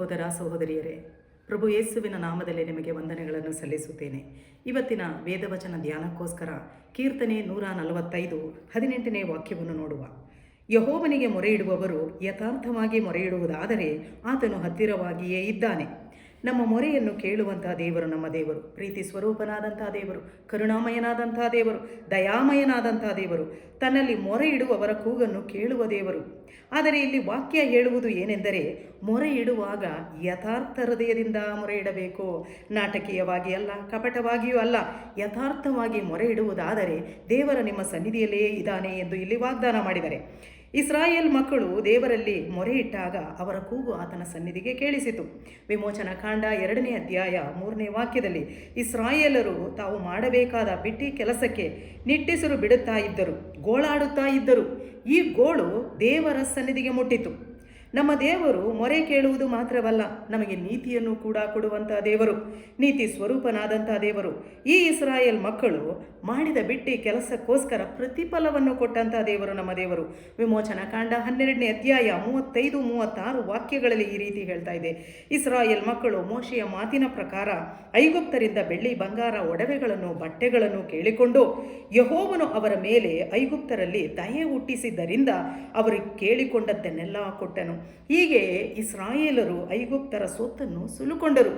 ಸಹೋದರ ಸಹೋದರಿಯರೇ, ಪ್ರಭು ಯೇಸುವಿನ ನಾಮದಲ್ಲಿ ನಿಮಗೆ ವಂದನೆಗಳನ್ನು ಸಲ್ಲಿಸುತ್ತೇನೆ. ಇವತ್ತಿನ ವೇದವಚನ ಧ್ಯಾನಕ್ಕೋಸ್ಕರ ಕೀರ್ತನೆ 145 18ನೇ ವಾಕ್ಯವನ್ನು ನೋಡುವ. ಯೆಹೋವನಿಗೆ ಮೊರೆಯಿಡುವವರು ಯಥಾರ್ಥವಾಗಿ ಮೊರೆಯಿಡುವುದಾದರೆ ಆತನು ಹತ್ತಿರವಾಗಿಯೇ ಇದ್ದಾನೆ. ನಮ್ಮ ಮೊರೆಯನ್ನು ಕೇಳುವಂತಹ ದೇವರು ನಮ್ಮ ದೇವರು, ಪ್ರೀತಿ ಸ್ವರೂಪನಾದಂತಹ ದೇವರು, ಕರುಣಾಮಯನಾದಂತಹ ದೇವರು, ದಯಾಮಯನಾದಂತಹ ದೇವರು, ತನ್ನಲ್ಲಿ ಮೊರೆ ಇಡುವವರ ಕೂಗನ್ನು ಕೇಳುವ ದೇವರು. ಆದರೆ ಇಲ್ಲಿ ವಾಕ್ಯ ಹೇಳುವುದು ಏನೆಂದರೆ, ಮೊರೆ ಇಡುವಾಗ ಯಥಾರ್ಥ ಹೃದಯದಿಂದ ಮೊರೆ ಇಡಬೇಕು. ನಾಟಕೀಯವಾಗಿ ಅಲ್ಲ, ಕಪಟವಾಗಿಯೂ ಅಲ್ಲ, ಯಥಾರ್ಥವಾಗಿ ಮೊರೆ ಇಡುವುದಾದರೆ ದೇವರ ನಿಮ್ಮ ಸನ್ನಿಧಿಯಲ್ಲೇ ಇದ್ದಾನೆ ಎಂದು ಇಲ್ಲಿ ವಾಗ್ದಾನ ಮಾಡಿದ್ದಾರೆ. ಇಸ್ರಾಯೇಲ್ ಮಕ್ಕಳು ದೇವರಲ್ಲಿ ಮೊರೆ ಇಟ್ಟಾಗ ಅವರ ಕೂಗು ಆತನ ಸನ್ನಿಧಿಗೆ ಕೇಳಿಸಿತು. ವಿಮೋಚನಾ ಕಾಂಡ 2ನೇ ಅಧ್ಯಾಯ 3ನೇ ವಾಕ್ಯದಲ್ಲಿ ಇಸ್ರಾಯೇಲರು ತಾವು ಮಾಡಬೇಕಾದ ಬಿಟ್ಟಿ ಕೆಲಸಕ್ಕೆ ನಿಟ್ಟೆಸರು ಬಿಡುತ್ತಾ ಇದ್ದರು, ಗೋಳಾಡುತ್ತಾ ಇದ್ದರು. ಈ ಗೋಳು ದೇವರ ಸನ್ನಿಧಿಗೆ ಮುಟ್ಟಿತು. ನಮ್ಮ ದೇವರು ಮೊರೆ ಕೇಳುವುದು ಮಾತ್ರವಲ್ಲ, ನಮಗೆ ನೀತಿಯನ್ನು ಕೂಡ ಕೊಡುವಂತಹ ದೇವರು, ನೀತಿ ಸ್ವರೂಪನಾದಂತಹ ದೇವರು. ಈ ಇಸ್ರಾಯೇಲ್ ಮಕ್ಕಳು ಮಾಡಿದ ಬಿಟ್ಟಿ ಕೆಲಸಕ್ಕೋಸ್ಕರ ಪ್ರತಿಫಲವನ್ನು ಕೊಟ್ಟಂತಹ ದೇವರು ನಮ್ಮ ದೇವರು. ವಿಮೋಚನಾ ಕಾಂಡ 12ನೇ ಅಧ್ಯಾಯ 35-36 ವಾಕ್ಯಗಳಲ್ಲಿ ಈ ರೀತಿ ಹೇಳ್ತಾ ಇದೆ. ಇಸ್ರಾಯೇಲ್ ಮಕ್ಕಳು ಮೋಶೆಯ ಮಾತಿನ ಪ್ರಕಾರ ಐಗುಪ್ತರಿಂದ ಬೆಳ್ಳಿ ಬಂಗಾರ ಒಡವೆಗಳನ್ನು ಬಟ್ಟೆಗಳನ್ನು ಕೇಳಿಕೊಂಡು ಯೆಹೋವನು ಅವರ ಮೇಲೆ ಐಗುಪ್ತರಲ್ಲಿ ದಯೆ ಹುಟ್ಟಿಸಿದ್ದರಿಂದ ಅವರು ಕೇಳಿಕೊಂಡದ್ದನ್ನೆಲ್ಲ ಕೊಟ್ಟನು. ಹೀಗೆ ಇಸ್ರಾಯೇಲರು ಐಗುಪ್ತರ ಸೊತ್ತನ್ನು ಸುಲುಕೊಂಡರು.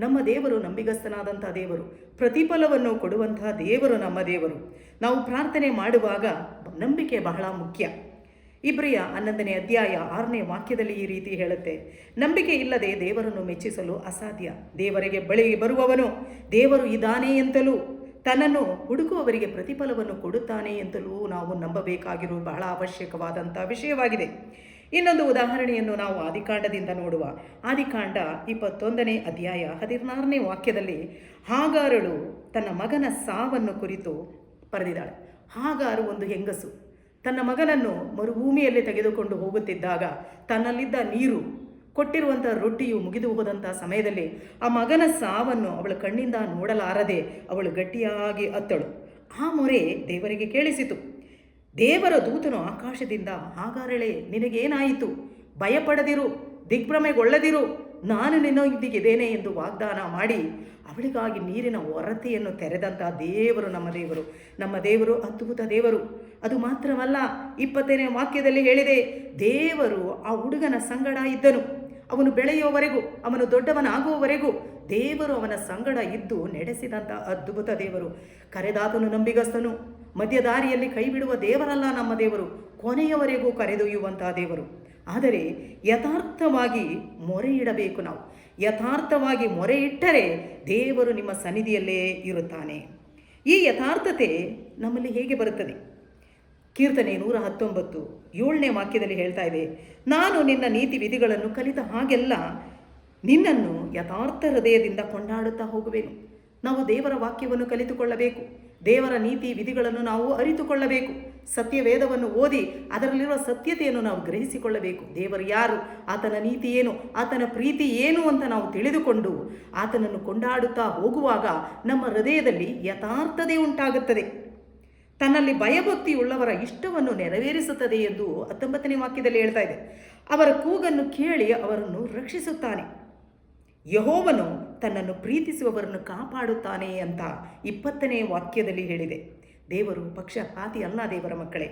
ನಮ್ಮ ದೇವರು ನಂಬಿಗಸ್ತನಾದಂತಹ ದೇವರು, ಪ್ರತಿಫಲವನ್ನು ಕೊಡುವಂತಹ ದೇವರು ನಮ್ಮ ದೇವರು. ನಾವು ಪ್ರಾರ್ಥನೆ ಮಾಡುವಾಗ ನಂಬಿಕೆ ಬಹಳ ಮುಖ್ಯ. ಇಬ್ರಿಯ 11ನೇ ಅಧ್ಯಾಯ 6ನೇ ವಾಕ್ಯದಲ್ಲಿ ಈ ರೀತಿ ಹೇಳುತ್ತೆ, ನಂಬಿಕೆ ಇಲ್ಲದೆ ದೇವರನ್ನು ಮೆಚ್ಚಿಸಲು ಅಸಾಧ್ಯ. ದೇವರಿಗೆ ಬಳಿಗೆ ಬರುವವನು ದೇವರು ಇದ್ದಾನೆ ಎಂತಲೂ ತನ್ನನ್ನು ಹುಡುಕುವವರಿಗೆ ಪ್ರತಿಫಲವನ್ನು ಕೊಡುತ್ತಾನೆ ಎಂತಲೂ ನಾವು ನಂಬಬೇಕಾಗಿರುವ ಬಹಳ ಅವಶ್ಯಕವಾದಂಥ ವಿಷಯವಾಗಿದೆ. ಇನ್ನೊಂದು ಉದಾಹರಣೆಯನ್ನು ನಾವು ಆದಿಕಾಂಡದಿಂದ ನೋಡುವ. ಆದಿಕಾಂಡ 21ನೇ ಅಧ್ಯಾಯ 16ನೇ ವಾಕ್ಯದಲ್ಲಿ ಹಾಗಾರಳು ತನ್ನ ಮಗನ ಸಾವನ್ನು ಕುರಿತು ಬರೆದಿದ್ದಾಳೆ. ಹಾಗಾರು ಒಂದು ಹೆಂಗಸು ತನ್ನ ಮಗನನ್ನು ಮರುಭೂಮಿಯಲ್ಲಿ ತೆಗೆದುಕೊಂಡು ಹೋಗುತ್ತಿದ್ದಾಗ ತನ್ನಲ್ಲಿದ್ದ ನೀರು, ಕೊಟ್ಟಿರುವಂಥ ರೊಟ್ಟಿಯು ಮುಗಿದು ಹೋದಂಥ ಸಮಯದಲ್ಲಿ ಆ ಮಗನ ಸಾವನ್ನು ಅವಳ ಕಣ್ಣಿಂದ ನೋಡಲಾರದೆ ಅವಳು ಗಟ್ಟಿಯಾಗಿ ಅತ್ತಳು. ಆ ಮೊರೆ ದೇವರಿಗೆ ಕೇಳಿಸಿತು. ದೇವರ ದೂತನು ಆಕಾಶದಿಂದ, ಹಾಗಾರಳೆ ನಿನಗೇನಾಯಿತು? ಭಯಪಡದಿರು, ದಿಗ್ಭ್ರಮೆಗೊಳ್ಳದಿರು, ನಾನು ನಿನ್ನೊಂದಿಗಿದ್ದೇನೆ ಎಂದು ವಾಗ್ದಾನ ಮಾಡಿ ಅವಳಿಗಾಗಿ ನೀರಿನ ಹೊರತೆಯನ್ನು ತೆರೆದಂಥ ದೇವರು ನಮ್ಮ ದೇವರು. ನಮ್ಮ ದೇವರು ಅದ್ಭುತ ದೇವರು. ಅದು ಮಾತ್ರವಲ್ಲ, 20ನೇ ವಾಕ್ಯದಲ್ಲಿ ಹೇಳಿದೆ, ದೇವರು ಆ ಹುಡುಗನ ಸಂಗಡ ಇದ್ದನು. ಅವನು ಬೆಳೆಯುವವರೆಗೂ, ಅವನು ದೊಡ್ಡವನಾಗುವವರೆಗೂ ದೇವರು ಅವನ ಸಂಗಡ ಇದ್ದು ನಡೆಸಿದಂಥ ಅದ್ಭುತ ದೇವರು. ಕರೆದಾತನು ನಂಬಿಗಸ್ತನು, ಮಧ್ಯದಾರಿಯಲ್ಲಿ ಕೈ ಬಿಡುವ ದೇವರಲ್ಲ ನಮ್ಮ ದೇವರು, ಕೊನೆಯವರೆಗೂ ಕರೆದೊಯ್ಯುವಂತಹ ದೇವರು. ಆದರೆ ಯಥಾರ್ಥವಾಗಿ ಮೊರೆ ಇಡಬೇಕು. ನಾವು ಯಥಾರ್ಥವಾಗಿ ಮೊರೆ ಇಟ್ಟರೆ ದೇವರು ನಿಮ್ಮ ಸನ್ನಿಧಿಯಲ್ಲೇ ಇರುತ್ತಾನೆ. ಈ ಯಥಾರ್ಥತೆ ನಮ್ಮಲ್ಲಿ ಹೇಗೆ ಬರುತ್ತದೆ? ಕೀರ್ತನೆ 119 7ನೇ ವಾಕ್ಯದಲ್ಲಿ ಹೇಳ್ತಾ ಇದೆ, ನಾನು ನಿನ್ನ ನೀತಿ ವಿಧಿಗಳನ್ನು ಕಲಿತ ಹಾಗೆಲ್ಲ ನಿನ್ನನ್ನು ಯಥಾರ್ಥ ಹೃದಯದಿಂದ ಕೊಂಡಾಡುತ್ತಾ ಹೋಗುವೆನು. ನಾವು ದೇವರ ವಾಕ್ಯವನ್ನು ಕಲಿತುಕೊಳ್ಳಬೇಕು. ದೇವರ ನೀತಿ ವಿಧಿಗಳನ್ನು ನಾವು ಅರಿತುಕೊಳ್ಳಬೇಕು. ಸತ್ಯವೇದವನ್ನು ಓದಿ ಅದರಲ್ಲಿರುವ ಸತ್ಯತೆಯನ್ನು ನಾವು ಗ್ರಹಿಸಿಕೊಳ್ಳಬೇಕು. ದೇವರು ಯಾರು, ಆತನ ನೀತಿ ಏನು, ಆತನ ಪ್ರೀತಿ ಏನು ಅಂತ ನಾವು ತಿಳಿದುಕೊಂಡು ಆತನನ್ನು ಕೊಂಡಾಡುತ್ತಾ ಹೋಗುವಾಗ ನಮ್ಮ ಹೃದಯದಲ್ಲಿ ಯಥಾರ್ಥತೆ ಉಂಟಾಗುತ್ತದೆ. ತನ್ನಲ್ಲಿ ಭಯಭಕ್ತಿ ಉಳ್ಳವರ ಇಷ್ಟವನ್ನು ನೆರವೇರಿಸುತ್ತದೆ ಎಂದು 19ನೇ ವಾಕ್ಯದಲ್ಲಿ ಹೇಳ್ತಾ ಇದೆ. ಅವರ ಕೂಗನ್ನು ಕೇಳಿ ಅವರನ್ನು ರಕ್ಷಿಸುತ್ತಾನೆ. ಯೆಹೋವನು ತನ್ನನ್ನು ಪ್ರೀತಿಸುವವರನ್ನು ಕಾಪಾಡುತ್ತಾನೆ ಅಂತ 20ನೇ ವಾಕ್ಯದಲ್ಲಿ ಹೇಳಿದೆ. ದೇವರು ಪಕ್ಷಪಾತಿ ಅಲ್ಲ. ದೇವರ ಮಕ್ಕಳೇ,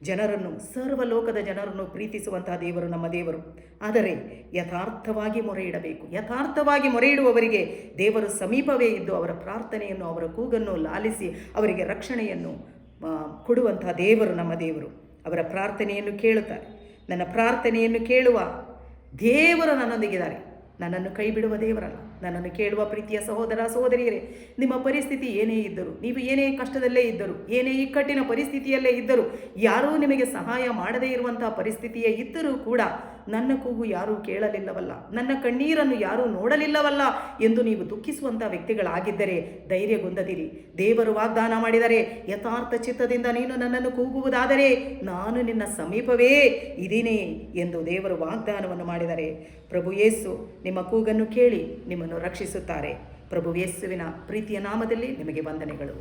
ಜನರನ್ನು, ಸರ್ವಲೋಕದ ಜನರನ್ನು ಪ್ರೀತಿಸುವಂತಹ ದೇವರು ನಮ್ಮ ದೇವರು. ಆದರೆ ಯಥಾರ್ಥವಾಗಿ ಮೊರೆ ಇಡಬೇಕು. ಯಥಾರ್ಥವಾಗಿ ಮೊರೆ ಇಡುವವರಿಗೆ ದೇವರು ಸಮೀಪವೇ ಇದ್ದು ಅವರ ಪ್ರಾರ್ಥನೆಯನ್ನು, ಅವರ ಕೂಗನ್ನು ಲಾಲಿಸಿ ಅವರಿಗೆ ರಕ್ಷಣೆಯನ್ನು ಕೊಡುವಂತಹ ದೇವರು ನಮ್ಮ ದೇವರು. ಅವರ ಪ್ರಾರ್ಥನೆಯನ್ನು ಕೇಳುತ್ತಾರೆ. ನನ್ನ ಪ್ರಾರ್ಥನೆಯನ್ನು ಕೇಳುವ ದೇವರು ನನ್ನೊಂದಿಗಿದ್ದಾರೆ. ನನ್ನನ್ನು ಕೈ ಬಿಡುವ ದೇವರಲ್ಲ. ನನ್ನನ್ನು ಕೇಳುವ ಪ್ರೀತಿಯ ಸಹೋದರ ಸಹೋದರಿಯರೇ, ನಿಮ್ಮ ಪರಿಸ್ಥಿತಿ ಏನೇ ಇದ್ದರೂ, ನೀವು ಏನೇ ಕಷ್ಟದಲ್ಲೇ ಇದ್ದರೂ, ಏನೇ ಇಕ್ಕಟ್ಟಿನ ಪರಿಸ್ಥಿತಿಯಲ್ಲೇ ಇದ್ದರೂ, ಯಾರೂ ನಿಮಗೆ ಸಹಾಯ ಮಾಡದೇ ಇರುವಂತಹ ಪರಿಸ್ಥಿತಿಯೇ ಇದ್ದರೂ ಕೂಡ ನನ್ನ ಕೂಗು ಯಾರೂ ಕೇಳಲಿಲ್ಲವಲ್ಲ, ನನ್ನ ಕಣ್ಣೀರನ್ನು ಯಾರೂ ನೋಡಲಿಲ್ಲವಲ್ಲ ಎಂದು ನೀವು ದುಃಖಿಸುವಂಥ ವ್ಯಕ್ತಿಗಳಾಗಿದ್ದರೆ ಧೈರ್ಯಗೊಂದದಿರಿ. ದೇವರು ವಾಗ್ದಾನ ಮಾಡಿದರೆ, ಯಥಾರ್ಥ ಚಿತ್ತದಿಂದ ನೀನು ನನ್ನನ್ನು ಕೂಗುವುದಾದರೆ ನಾನು ನಿನ್ನ ಸಮೀಪವೇ ಇದ್ದೀನಿ ಎಂದು ದೇವರು ವಾಗ್ದಾನವನ್ನು ಮಾಡಿದರೆ, ಪ್ರಭು ಯೇಸು ನಿಮ್ಮ ಕೂಗನ್ನು ಕೇಳಿ ನಿಮ್ಮನ್ನು ರಕ್ಷಿಸುತ್ತಾರೆ. ಪ್ರಭು ಯೇಸುವಿನ ಪ್ರೀತಿಯ ನಾಮದಲ್ಲಿ ನಿಮಗೆ ವಂದನೆಗಳು.